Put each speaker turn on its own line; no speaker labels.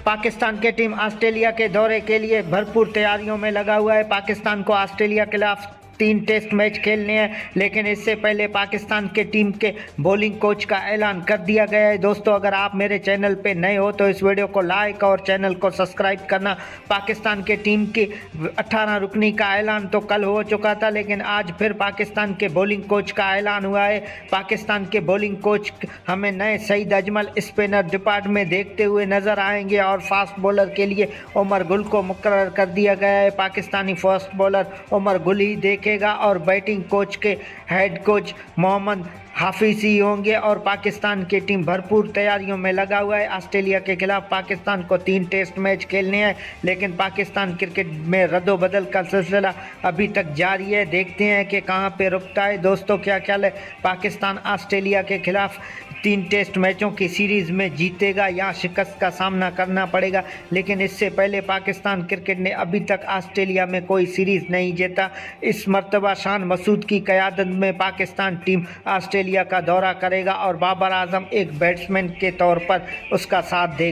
पाकिस्तान की team Australia के दौरे के लिए भरपूर तैयारियों में लगा हुआ है। पाकिस्तान को ऑस्ट्रेलिया के खिलाफ 3 टेस्ट मैच खेलने हैं, लेकिन इससे पहले पाकिस्तान के टीम के बॉलिंग कोच का ऐलान कर दिया गया है। दोस्तों, अगर आप मेरे चैनल पे नए हो तो इस वीडियो को लाइक और चैनल को सब्सक्राइब करना। पाकिस्तान के टीम की 18 रुकनी का ऐलान तो कल हो चुका था, लेकिन आज फिर पाकिस्तान के बॉलिंग कोच का ऐलान हुआ है। पाकिस्तान के बॉलिंग कोच हमें नए सईद अजमल स्पिनर डिपार्टमेंट में देखते हुए नजर आएंगे और फास्ट बॉलर के लिए उमर गुल को मुकर्रर कर दिया गया है। पाकिस्तानी फास्ट बॉलर उमर गुल ही देखेगा और बैटिंग कोच के हेड कोच मोहम्मद हाफिज ही होंगे। और पाकिस्तान की टीम भरपूर तैयारियों में लगा हुआ है। ऑस्ट्रेलिया के खिलाफ पाकिस्तान को 3 टेस्ट मैच खेलने हैं, लेकिन पाकिस्तान क्रिकेट में रद्दोबदल का सिलसिला अभी तक जारी है। देखते हैं कि कहां पे रुकता है। दोस्तों, क्या ख्याल है, पाकिस्तान ऑस्ट्रेलिया के खिलाफ 3 टेस्ट मैचों की सीरीज़ में जीतेगा या शिकस्त का सामना करना पड़ेगा? लेकिन इससे पहले पाकिस्तान क्रिकेट ने अभी तक ऑस्ट्रेलिया में कोई सीरीज़ नहीं जीता। इस मर्तबा शान मसूद की क़यादत में पाकिस्तान टीम ऑस्ट्रेलिया का दौरा करेगा और बाबर आजम एक बैट्समैन के तौर पर उसका साथ देगा।